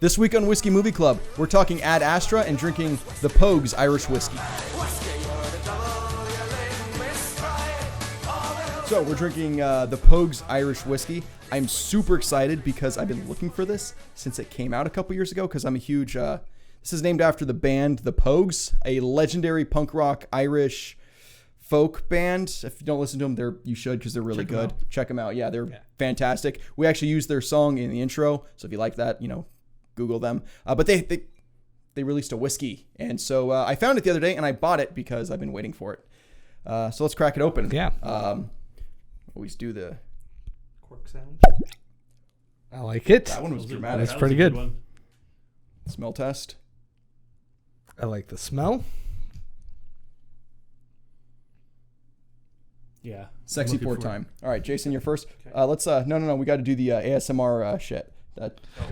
This week on Whiskey Movie Club, we're talking Ad Astra and drinking the Pogues Irish Whiskey. So we're drinking the Pogues Irish Whiskey. I'm super excited because I've been looking for this since it came out a couple years ago because I'm a huge... this is named after the band The Pogues, a legendary punk rock Irish folk band. If you don't listen to them, you should because they're really good. Check them out. Yeah, they're fantastic. We actually used their song in the intro, so if you like that, Google them. But they released a whiskey, and so I found it the other day, and I bought it because I've been waiting for it. So let's crack it open. Yeah. Always do the cork sound. I like it. That one was dramatic. That's pretty good. Smell test. I like the smell. Yeah. Sexy pour time. All right, Jason, you're first. Okay. Let's no. We got to do the ASMR shit.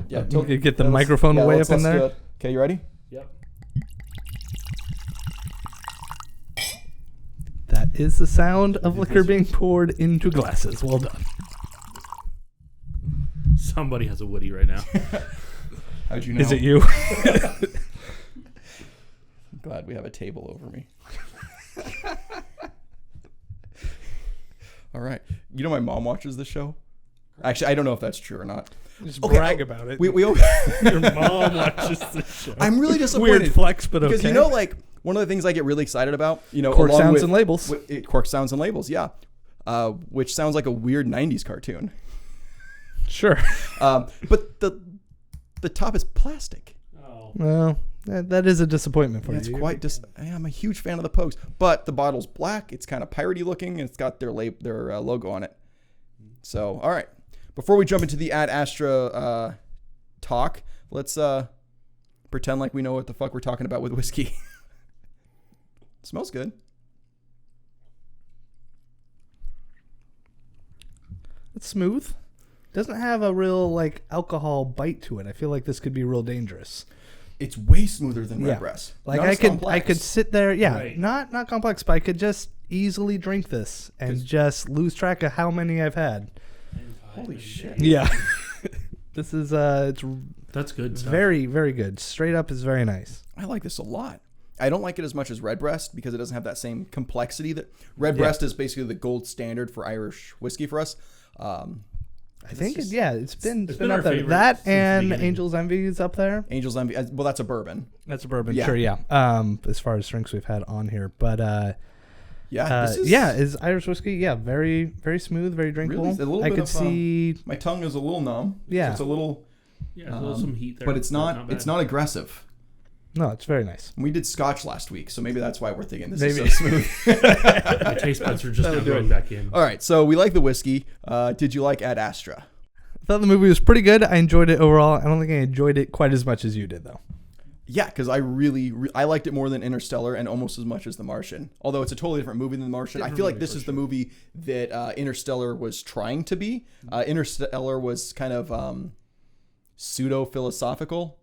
You get the microphone way up in there. Okay, you ready? Yep. That is the sound of liquor being poured into glasses. Well done. Somebody has a Woody right now. How'd you know? Is it you? I'm glad we have a table over me. All right. My mom watches this show. Actually, I don't know if that's true or not. Just brag about it. We Your mom watches this show. I'm really disappointed. Weird flex, but okay. Because one of the things I get really excited about, Cork sounds and labels. Cork sounds and labels, yeah. Which sounds like a weird 90s cartoon. Sure. But the top is plastic. Oh. Well, that is a disappointment for you. It's quite I'm a huge fan of the Pogues, but the bottle's black. It's kind of piratey looking, and it's got their logo on it. So, all right. Before we jump into the Ad Astra talk, let's pretend like we know what the fuck we're talking about with whiskey. Smells good. It's smooth. Doesn't have a real alcohol bite to it. I feel like this could be real dangerous. It's way smoother than Redbreast. I could sit there, right. not complex, but I could just easily drink this and just lose track of how many I've had. Holy shit. Yeah. This is that's good stuff. Very, very good. Straight up is very nice. I like this a lot. I don't like it as much as Redbreast because it doesn't have that same complexity that Redbreast is basically the gold standard for Irish whiskey for us. I think it's been up there. That and Angel's Envy is up there. Angel's Envy. Well, that's a bourbon. That's a bourbon. Yeah. Sure. Yeah. As far as drinks we've had on here, but is Irish whiskey. Yeah. Very, very smooth. Very drinkable. Really? I could see my tongue is a little numb. Yeah. So it's a little. Yeah, a little some heat there. But it's not. It's not aggressive. No, it's very nice. We did Scotch last week, so maybe that's why we're thinking this is so smooth. My taste buds are just now going back in. All right, so we like the whiskey. Did you like Ad Astra? I thought the movie was pretty good. I enjoyed it overall. I don't think I enjoyed it quite as much as you did, though. Yeah, because I I liked it more than Interstellar and almost as much as The Martian. Although it's a totally different movie than The Martian. I feel like this is the movie that Interstellar was trying to be. Interstellar was kind of pseudo-philosophical.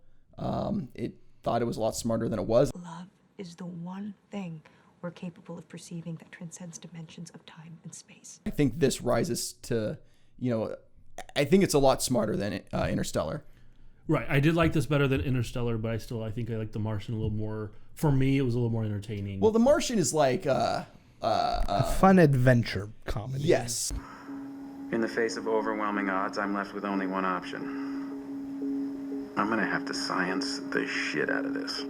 It thought it was a lot smarter than it was. Love is the one thing we're capable of perceiving that transcends dimensions of time and space. I think this rises to, I think it's a lot smarter than Interstellar. Right. I did like this better than Interstellar, but I think I like The Martian a little more. For me, it was a little more entertaining. Well, The Martian is like a fun adventure comedy. Yes. In the face of overwhelming odds, I'm left with only one option. I'm gonna have to science the shit out of this.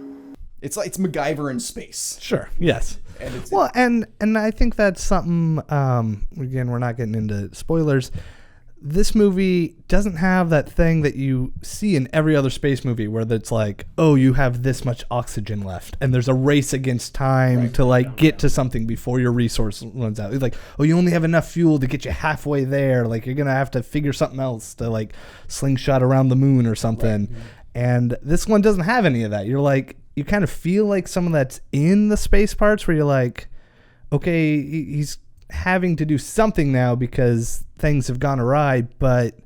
It's MacGyver in space. Sure. Yes. And I think that's something. Again, we're not getting into spoilers. This movie doesn't have that thing that you see in every other space movie where it's like, oh, you have this much oxygen left, and there's a race against time to get to something before your resource runs out. It's like, oh, you only have enough fuel to get you halfway there. Like you're gonna have to figure something else to slingshot around the moon or something. Right. And this one doesn't have any of that. You kind of feel like some of that's in the space parts where you're like, okay, he's having to do something now because things have gone awry, but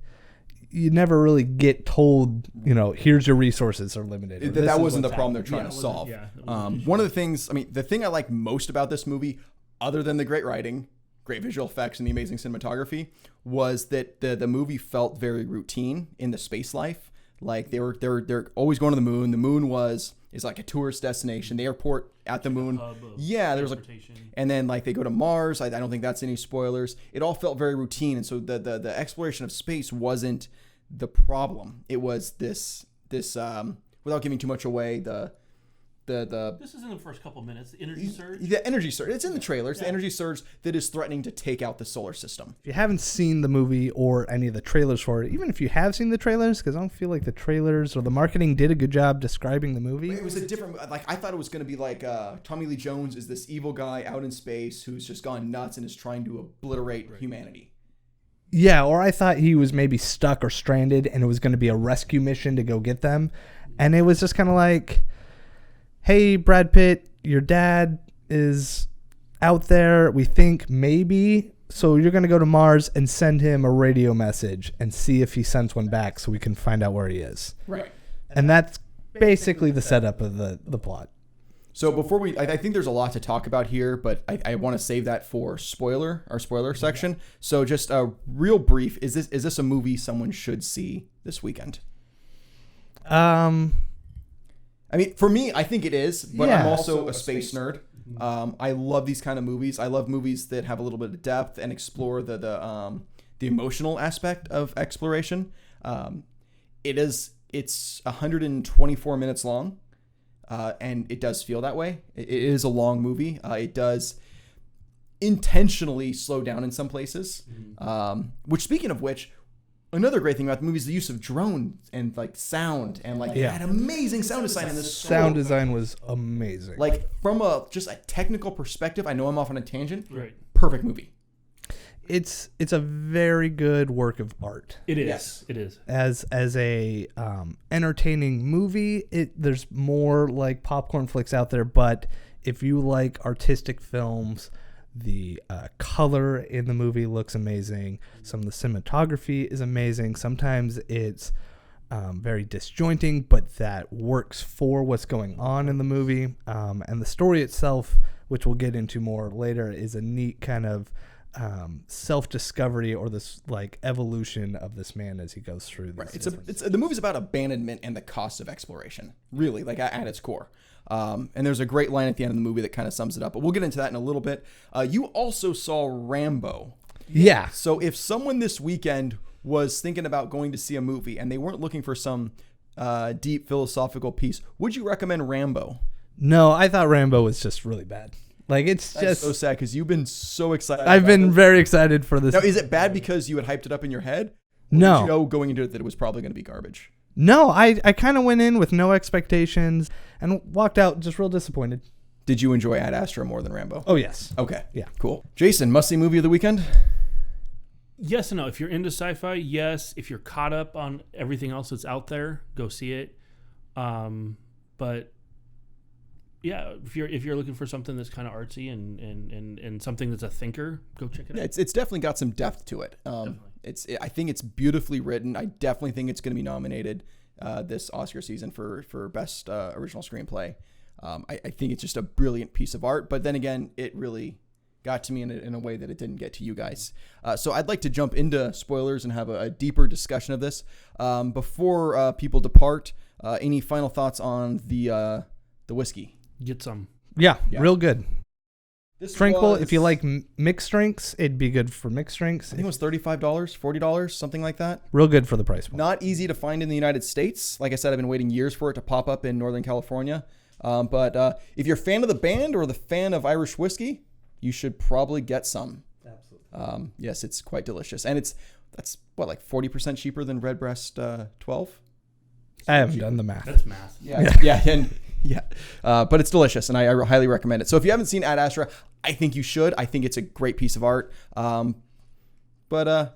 you never really get told, here's your resources are limited. That wasn't the problem they're trying to solve. One of the things, the thing I like most about this movie, other than the great writing, great visual effects, and the amazing cinematography, was that the movie felt very routine in the space life. Like they're always going to the moon. The moon is like a tourist destination. The airport at the moon. Yeah, there was like, and then like they go to Mars. I don't think that's any spoilers. It all felt very routine, and so the exploration of space wasn't the problem. It was this without giving too much away, the This is in the first couple minutes. The energy surge. The energy surge. It's in the trailers. Yeah. The energy surge that is threatening to take out the solar system. If you haven't seen the movie or any of the trailers for it, even if you have seen the trailers, because I don't feel like the trailers or the marketing did a good job describing the movie. It was a different. Like I thought it was going to be like Tommy Lee Jones is this evil guy out in space who's just gone nuts and is trying to obliterate humanity. Yeah, or I thought he was maybe stuck or stranded, and it was going to be a rescue mission to go get them, and it was just kind of like, hey, Brad Pitt, your dad is out there, we think maybe, so you're going to go to Mars and send him a radio message and see if he sends one back so we can find out where he is. Right. And that's basically the setup of the plot. So before I think there's a lot to talk about here, but I want to save that for our spoiler section. So just a real brief, is this a movie someone should see this weekend? I mean, for me, I think it is, but I'm also a space nerd. I love these kind of movies. I love movies that have a little bit of depth and explore the emotional aspect of exploration. It's 124 minutes long, and it does feel that way. It is a long movie. It does intentionally slow down in some places, which, speaking of which, another great thing about the movie is the use of drone and like sound and like it had amazing sound design in this. Sound design was amazing. Like from just a technical perspective, I know I'm off on a tangent. Right. Perfect movie. It's a very good work of art. It is. Yes. It is. As a entertaining movie, there's more like popcorn flicks out there, but if you like artistic films, the color in the movie looks amazing. Some of the cinematography is amazing. Sometimes it's very disjointing, but that works for what's going on in the movie. And the story itself, which we'll get into more later, is a neat kind of self-discovery or this like evolution of this man as he goes through this. Right. The movie's about abandonment and the cost of exploration, really, like at its core. And there's a great line at the end of the movie that kind of sums it up, but we'll get into that in a little bit. You also saw Rambo. Yeah. So if someone this weekend was thinking about going to see a movie and they weren't looking for some deep philosophical piece, would you recommend Rambo? No, I thought Rambo was just really bad. Like That's just so sad because you've been so excited. I've been very excited for this. Now, is it bad because you had hyped it up in your head? Or no. Did you know going into it that it was probably going to be garbage? No, I kind of went in with no expectations and walked out just real disappointed. Did you enjoy Ad Astra more than Rambo? Oh, yes. Okay. Yeah. Cool. Jason, must-see movie of the weekend? Yes and no. If you're into sci-fi, yes. If you're caught up on everything else that's out there, go see it. But yeah, if you're looking for something that's kind of artsy and something that's a thinker, go check it out. It's definitely got some depth to it. I think it's beautifully written. I definitely think it's going to be nominated this Oscar season for best original screenplay. I think it's just a brilliant piece of art. But then again, it really got to me in a way that it didn't get to you guys. So I'd like to jump into spoilers and have a deeper discussion of this. Before people depart, any final thoughts on the whiskey? Get some. Yeah, real good. This Drinkable. was, If you like mixed drinks, it'd be good for mixed drinks. I think it was $35, $40, something like that. Real good for the price point. Not easy to find in the United States. Like I said, I've been waiting years for it to pop up in Northern California. But if you're a fan of the band or the fan of Irish whiskey, you should probably get some. Absolutely. Yes, it's quite delicious. And that's like 40% cheaper than Redbreast 12? I haven't done the math. That's math. But it's delicious, and I highly recommend it. So if you haven't seen Ad Astra, I think you should. I think it's a great piece of art. Let's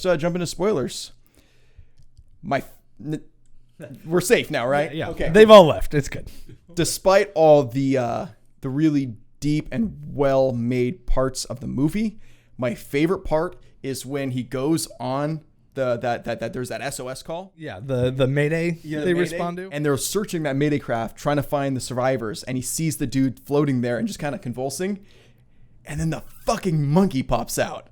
jump into spoilers. We're safe now, right? Yeah. Okay. They've all left. It's good. Despite all the really deep and well-made parts of the movie, my favorite part is when he goes on that there's that SOS call. Yeah, the Mayday they respond to. And they're searching that Mayday craft, trying to find the survivors, and he sees the dude floating there and just kind of convulsing. And then the fucking monkey pops out.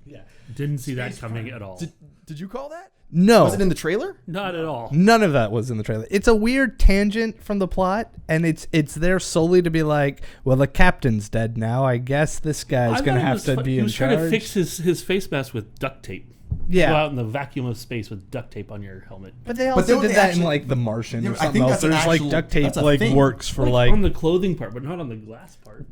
Yeah. Didn't see that coming at all. Did you call that? No. Was it in the trailer? Not at all. None of that was in the trailer. It's a weird tangent from the plot, and it's there solely to be like, well, the captain's dead now. I guess this guy's going to have to be in charge. He was trying to fix his face mask with duct tape. Yeah. Go out in the vacuum of space with duct tape on your helmet. But they also did that in like The Martian or something else. There's like duct tape like thing. works for on the clothing part, but not on the glass part.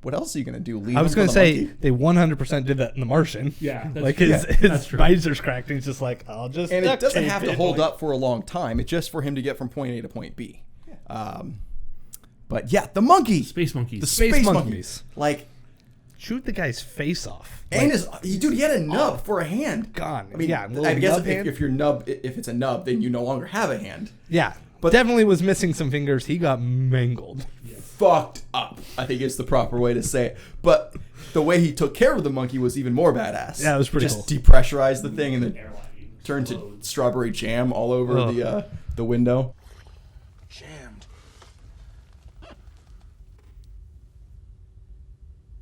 What else are you going to do? Leave I was going to say they 100% did that in The Martian. Yeah, that's like true. his visor's cracked, and he's just like, I'll just. And it doesn't have to it. hold up for a long time. It's just for him to get from point A to point B. But yeah, the monkey, Space monkeys. the space monkey. monkeys. Like, Shoot the guy's face off. and he had a nub for a hand. Gone. I mean, yeah, I guess nub hand. if it's a nub, then you no longer have a hand. Yeah, but definitely was missing some fingers. He got mangled. Fucked up, I think is the proper way to say it. But the way he took care of the monkey was even more badass. Yeah, it was pretty Just cool. depressurized the thing and then turned to strawberry jam all over the window. Jammed.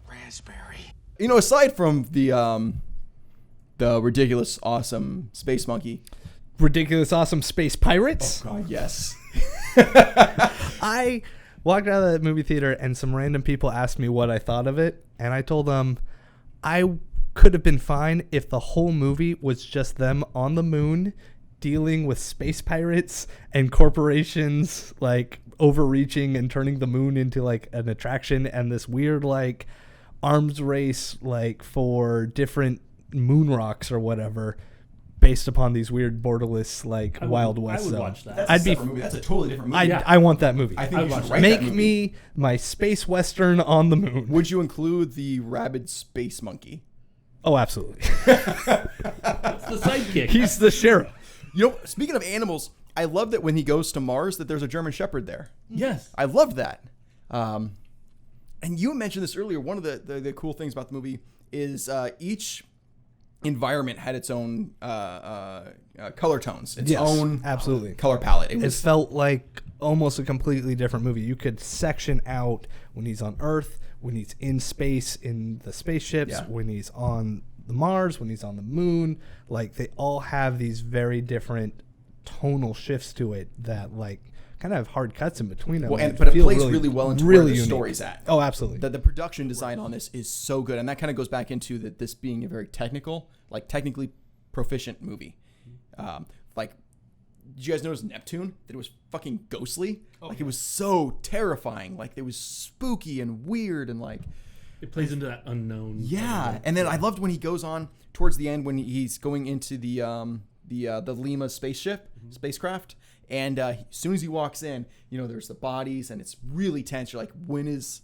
Raspberry. You know, aside from the ridiculous, awesome space monkey. Ridiculous, awesome space pirates. Oh God, yes. I walked out of the movie theater and some random people asked me what I thought of it, and I told them I could have been fine if the whole movie was just them on the moon dealing with space pirates and corporations like overreaching and turning the moon into like an attraction, and this weird like arms race like for different moon rocks or whatever based upon these weird borderless like Wild West. I would zone. watch that. That's I'd a be. separate movie. That's a totally different movie. I want that movie. I think you should write Make that movie. me my space western on the moon. Would you include the rabid space monkey? Oh, absolutely. It's the sidekick. He's the sheriff. You know, speaking of animals, I love that when he goes to Mars that there's a German Shepherd there. Yes. I loved that. And you mentioned this earlier. One of the cool things about the movie is each environment had its own color tones, its own absolutely color palette. It felt like almost a completely different movie. You could section out when he's on Earth, when he's in space in the spaceships, when he's on the Mars, when he's on the moon. Like they all have these very different tonal shifts to it that like kind of have hard cuts in between them. Well, but it plays really well into where the unique. story's at. Oh, absolutely. The production design on this is so good, and that kind of goes back into this being a very technically proficient movie. Like, did you guys notice Neptune? That it was fucking ghostly. Like it was so terrifying. Like it was spooky and weird and like. It plays into that unknown. Yeah, and then I loved when he goes on towards the end when he's going into the Lima spacecraft. And as soon as he walks in, you know, there's the bodies, and it's really tense. You're like, when is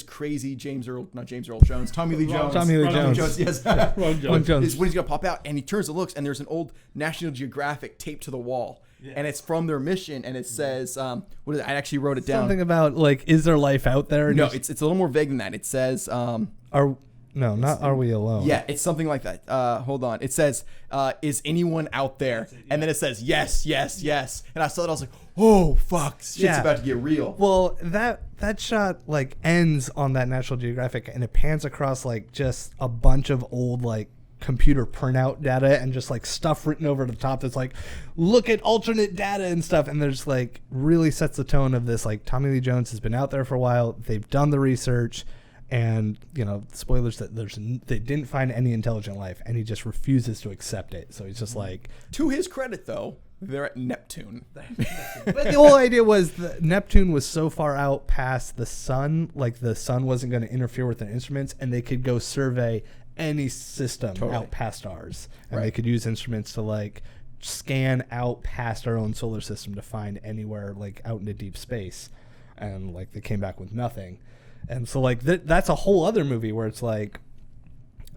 crazy Tommy Lee Jones, yes, Ron Jones. when he's gonna pop out? And he turns and looks, and there's an old National Geographic taped to the wall, and it's from their mission, and it says, what is it? I actually wrote it down. Something about like, is there life out there? No, it's a little more vague than that. It says, Are we alone? Yeah, it's something like that. Hold on. It says, is anyone out there? And then it says, yes, yes, yes. And I saw that. I was like, oh, fuck. Shit's about to get real. Well, that shot like ends on that National Geographic, and it pans across like just a bunch of old like computer printout data and just like stuff written over the top that's like, look at alternate data and stuff. And there's like really sets the tone of this. Like Tommy Lee Jones has been out there for a while. They've done the research. And, you know, spoilers that they didn't find any intelligent life, and he just refuses to accept it. So he's just like... To his credit, though, they're at Neptune. But the whole idea was that Neptune was so far out past the sun, like the sun wasn't going to interfere with their instruments, and they could go survey any system out past ours. And they could use instruments to, like, scan out past our own solar system to find anywhere, like, out into deep space. And, like, they came back with nothing. And so, like, that's a whole other movie where it's like,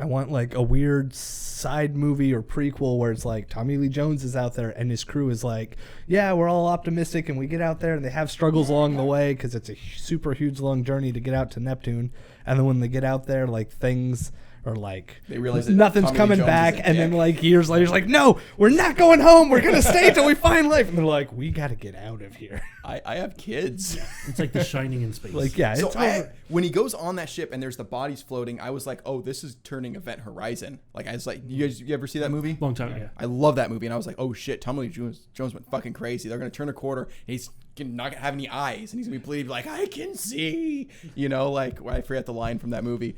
I want, like, a weird side movie or prequel where it's like Tommy Lee Jones is out there and his crew is like, yeah, we're all optimistic, and we get out there and they have struggles along the way because it's a super huge long journey to get out to Neptune. And then when they get out there, like, things or like They realize that nothing's Tommy Lee coming Jones back, is a and then dick. like years later, it's like, no, we're not going home. We're gonna stay till we find life. And they're like, we got to get out of here. I have kids. It's like The Shining in space. Like, yeah, So it's when he goes on that ship and there's the bodies floating, I was like, oh, this is turning Event Horizon. Like, I was like, you ever see that movie? long time. Yeah. I love that movie, and I was like, oh shit, Tommy Lee Jones went fucking crazy. They're gonna turn a quarter, and he's not gonna have any eyes, and he's gonna be bleeding like, I can see, you know, like I forget the line from that movie.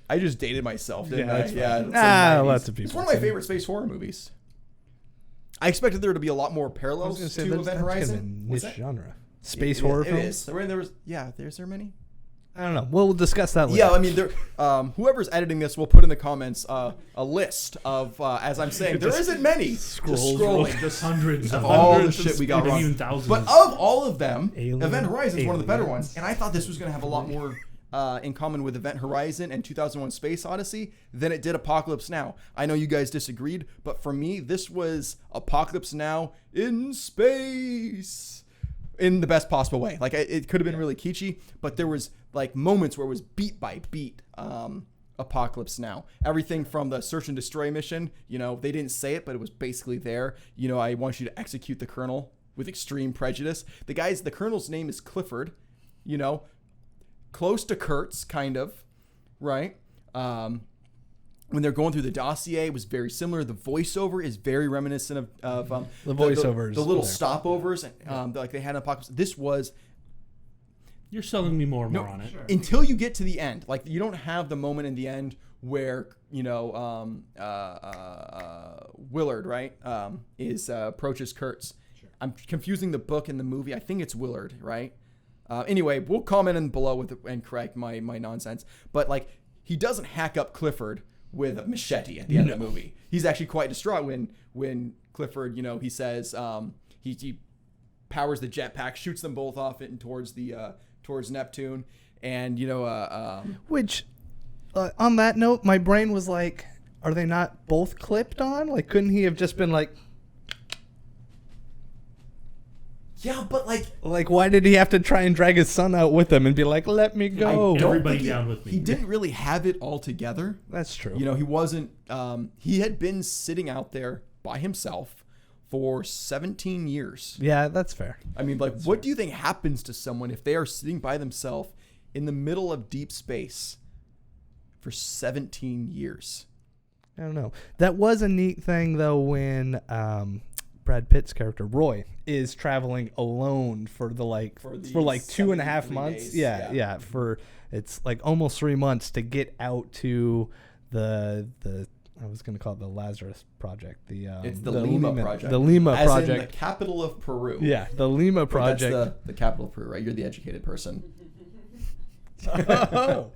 I just dated myself, didn't I? that's Yeah, fine. it's the 90s. Lots of people. It's one of my favorite space horror movies. I expected there to be a lot more I was parallels gonna say to that's Event kind of a Horizon. niche genre. Space horror It films. is. There was, yeah. Is there many? I don't know. We'll discuss that later. Yeah, I mean, there. Whoever's editing this will put in the comments a list of, as I'm saying, there isn't many. Just scrolling, just Hundreds of of all the hundreds shit of we got maybe wrong. even thousands. But of all of them, Alien, Event Horizon is one of the better Aliens. ones, and I thought this was going to have a lot more in common with Event Horizon and 2001: Space Odyssey than it did Apocalypse Now. I know you guys disagreed, but for me, this was Apocalypse Now in space. In the best possible way. Like, it could have been really kitschy, but there was like moments where it was beat by beat Apocalypse Now. Everything from the search and destroy mission, you know, they didn't say it, but it was basically there. You know, I want you to execute the Colonel with extreme prejudice. The Colonel's name is Clifford, you know, close to Kurt's, kind of, right? When they're going through the dossier, it was very similar. The voiceover is very reminiscent of The voiceovers. the little there. stopovers, like they had in Apocalypse. This was You're selling me more and more on it. until you get to the end. Like, you don't have the moment in the end where, you know, Willard, right, approaches Kurtz. I'm confusing the book and the movie. I think it's Willard, right? Anyway, we'll comment in below and correct my nonsense. But like, he doesn't hack up Clifford with a machete at the end of the movie. He's actually quite distraught when Clifford, you know, he says he powers the jetpack, shoots them both off it and towards Neptune, and you know, Which, on that note, my brain was like, are they not both clipped on? Like, couldn't he have just been like, yeah, but like why did he have to try and drag his son out with him and be like, let me go? I don't- Everybody down with me. He didn't really have it all together. That's true. You know, he wasn't. He had been sitting out there by himself for 17 years. Yeah, that's fair. I mean, like, what do you think happens to someone if they are sitting by themselves in the middle of deep space for 17 years? I don't know. That was a neat thing, though, when Brad Pitt's character, Roy, is traveling alone for the For the for like 2.5 73 months. days, Yeah, yeah. for it's like almost 3 months to get out to the I was going to call it the Lazarus Project. It's the Lima Project. The Lima As Project. in the capital of Peru. Yeah, the Lima Wait, Project. That's the capital of Peru, right? You're the educated person. Oh.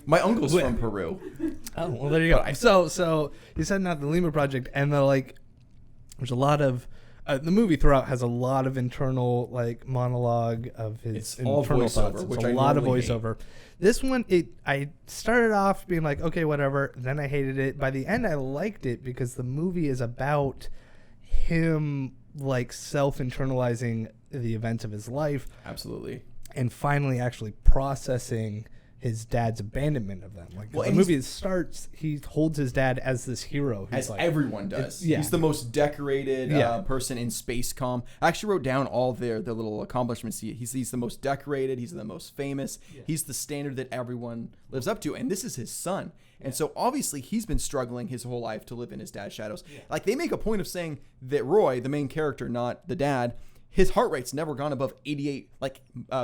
My uncle's from Peru. Oh, well, there you go. So he's heading out the Lima Project, and they're like, there's a lot of the movie throughout has a lot of internal like monologue of his It's all internal voiceover, thoughts. It's which a I lot of normally hate. voiceover. This one, I started off being like, okay, whatever. Then I hated it. By the end, I liked it because the movie is about him like self-internalizing the events of his life Absolutely. and finally actually processing his dad's abandonment of them. Like, Well, the and movie starts, he holds his dad as this hero. He's As like, everyone does. yeah. He's the most decorated Yeah. person in Space Comm. I actually wrote down all their little accomplishments. He's the most decorated. He's the most famous. He's the standard that everyone lives up to. And this is his son. And so obviously he's been struggling his whole life to live in his dad's shadows. Like, they make a point of saying that Roy, the main character, not the dad, his heart rate's never gone above 88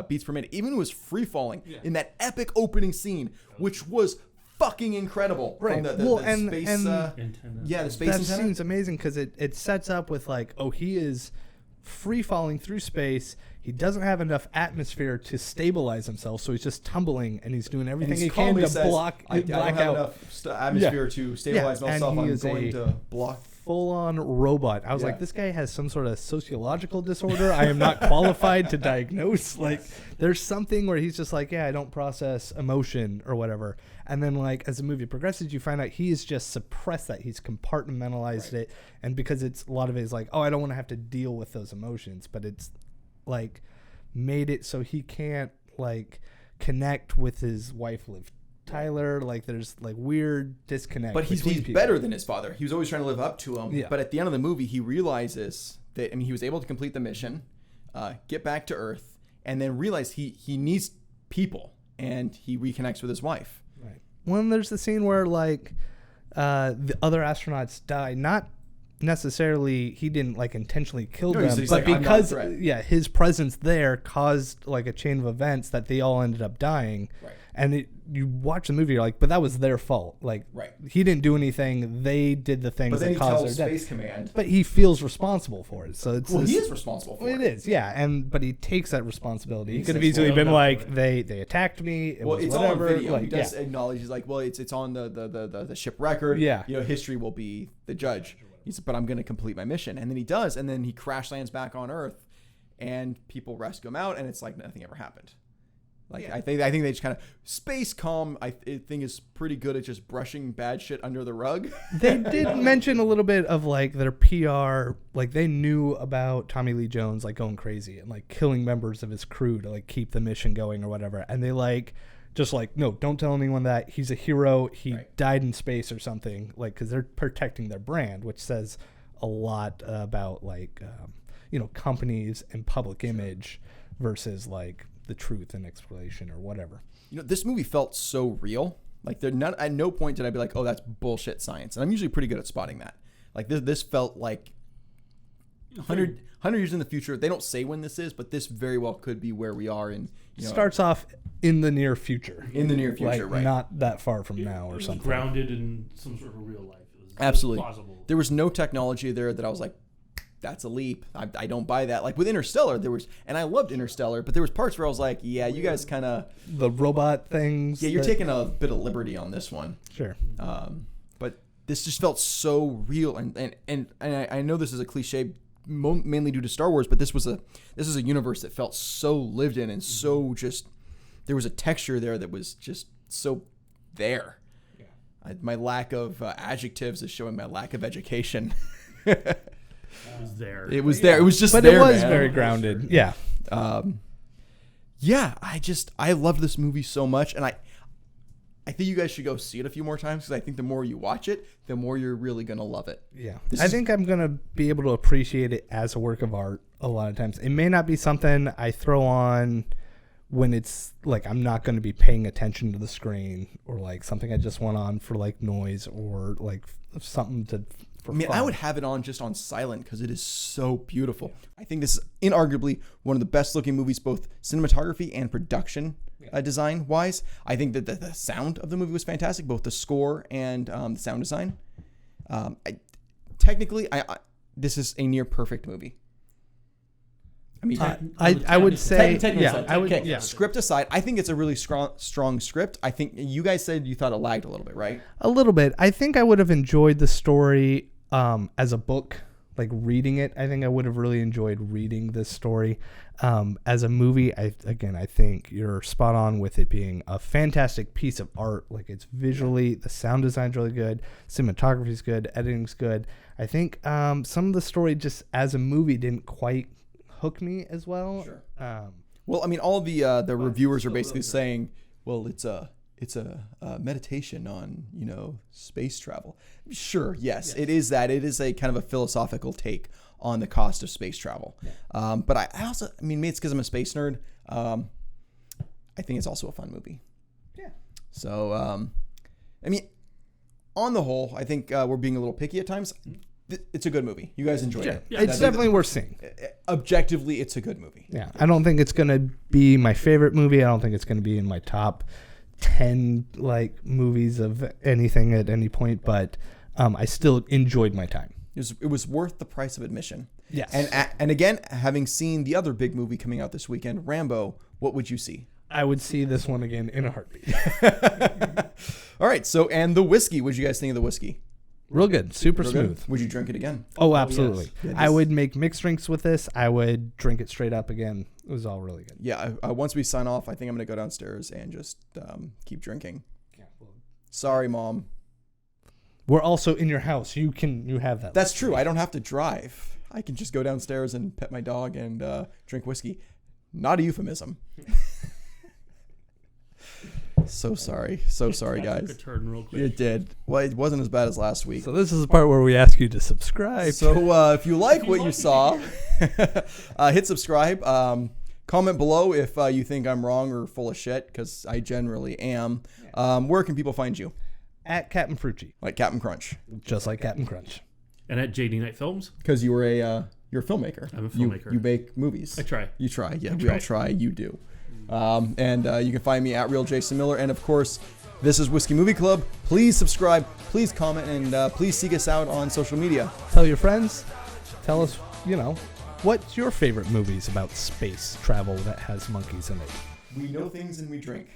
beats per minute. Even when it was free falling in that epic opening scene, which was fucking incredible. Right. From Well, the and- space, and- Antenna. yeah, the space that antenna. scene's amazing because it sets up with like, oh, he is free falling through space. He doesn't have enough atmosphere to stabilize himself, so he's just tumbling and he's doing And everything he he can calmly to says, block I don't black have out. enough atmosphere to stabilize Yeah, and myself. he I'm is going a to block. Full-on robot. I was Yeah. like, this guy has some sort of sociological disorder I am not qualified to diagnose. Like, there's something where he's just like, yeah, I don't process emotion or whatever. And then, like, as the movie progresses, you find out he's just suppressed that. He's compartmentalized it. And because it's a lot of it is like, oh, I don't want to have to deal with those emotions. But it's, like, made it so he can't like connect with his wife, Liv Tyler. Like there's like weird disconnect. But he's between people. better than his father. He was always trying to live up to him. Yeah. But at the end of the movie, he realizes that, I mean, he was able to complete the mission, get back to Earth, and then realize he needs people, and he reconnects with his wife. Right. Well, there's the scene where like the other astronauts die, not necessarily he didn't like intentionally kill them, he's but like, "I'm not a because threat." his presence there caused like a chain of events that they all ended up dying. Right. And you watch the movie, you're like, but that was their fault. Like, Right. he didn't do anything. They did the things But then that he caused tells their Space death. Command. But he feels responsible for it. So it's Well, he is responsible for It is, yeah. But he takes that responsibility. He could have says, easily well, been no, like, they attacked me. It Well, was it's whatever. all on video. Like, He does acknowledge. He's like, well, it's on the ship record. Yeah. You know, history will be the judge. He said, but I'm going to complete my mission. And then he does. And then he crash lands back on Earth, and people rescue him out, and it's like nothing ever happened. Like, I think they just kind of Space Comm, I think, is pretty good at just brushing bad shit under the rug. They did mention a little bit of like their PR, like they knew about Tommy Lee Jones like going crazy and like killing members of his crew to like keep the mission going or whatever. And they like just like, no, don't tell anyone that he's a hero. He died in space or something, like, because they're protecting their brand, which says a lot about like companies and public image versus like the truth and exploration or whatever. You know, this movie felt so real. Like, at no point did I be like, oh, that's bullshit science. And I'm usually pretty good at spotting that. Like, this felt like 100 years in the future. They don't say when this is, but this very well could be where we are in, Starts off in the near future. In the near future, like, right. Not that far from now or It was something. grounded in some sort of real life. It was Absolutely. plausible. There was no technology there that I was like, that's a leap. I don't buy that. Like with Interstellar, there was, and I loved Interstellar, but there was parts where I was like, yeah, you guys kind of, The robot things. yeah, you're taking a bit of liberty on this one. Sure. But this just felt so real, and I know this is a cliche, mainly due to Star Wars, but this is a universe that felt so lived in and so just, there was a texture there that was just so there. Yeah. My lack of adjectives is showing my lack of education. It was there. It was there. It was just But there, it was man. very grounded. Yeah. Yeah, I loved this movie so much, and I think you guys should go see it a few more times, because I think the more you watch it, the more you're really gonna love it. Yeah. I think I'm going to be able to appreciate it as a work of art a lot of times. It may not be something I throw on when it's like I'm not going to be paying attention to the screen, or like something I just want on for like noise, or like something to for fun. I would have it on just on silent because it is so beautiful. I think this is inarguably one of the best looking movies, both cinematography and production design wise. I think that the sound of the movie was fantastic, both the score and the sound design. Technically, this is a near perfect movie. I mean, I would say, technical yeah, side, I would, okay. yeah. script aside, I think it's a really strong script. I think you guys said you thought it lagged a little bit, right? A little bit. I think I would have enjoyed the story as a book, like reading it. I think I would have really enjoyed reading this story. As a movie, I think you're spot on with it being a fantastic piece of art. Like, it's visually, the sound design's really good, cinematography's good, editing's good. I think some of the story just as a movie didn't quite hook me as well. Sure. Well, I mean, all the reviewers are basically saying, well, it's a meditation on, space travel. Sure, yes, it is that. It is a kind of a philosophical take on the cost of space travel. Yeah. But I also, maybe it's because I'm a space nerd. I think it's also a fun movie. Yeah. So, on the whole, I think we're being a little picky at times. It's a good movie. You guys enjoyed it. Yeah, It's definitely worth seeing. Objectively, it's a good movie. Yeah, I don't think it's going to be my favorite movie. I don't think it's going to be in my top 10 movies of anything at any point, but I still enjoyed my time. It was worth the price of admission. Yes. And again, having seen the other big movie coming out this weekend, Rambo, what would you see? I would see this one again in a heartbeat. All right. So, and the whiskey. What did you guys think of the whiskey? Real good. Super Real smooth. Good. Would you drink it again? Oh, absolutely. yes. I would make mixed drinks with this. I would drink it straight up again. It was all really good. Yeah. Once we sign off, I think I'm going to go downstairs and just keep drinking. Sorry, Mom. We're also in your house. You have that. That's true. I don't have to drive. I can just go downstairs and pet my dog and drink whiskey. Not a euphemism. So sorry. So sorry, That took guys. a turn real quick. It did. Well, it wasn't as bad as last week. So this is the part where we ask you to subscribe. So if you like what you saw, hit subscribe. Comment below if you think I'm wrong or full of shit, because I generally am. Where can people find you? At Captain Frucci. Like Captain Crunch. Just like Captain Crunch. And at JD Night Films, Because you were you're a filmmaker. I'm a filmmaker. You make movies. I try. You try. Yeah, we all try. You do. And you can find me at Real Jason Miller. And of course, this is Whiskey Movie Club. Please subscribe. Please comment. And please seek us out on social media. Tell your friends. Tell us, what's your favorite movies about space travel that has monkeys in it? We know things and we drink.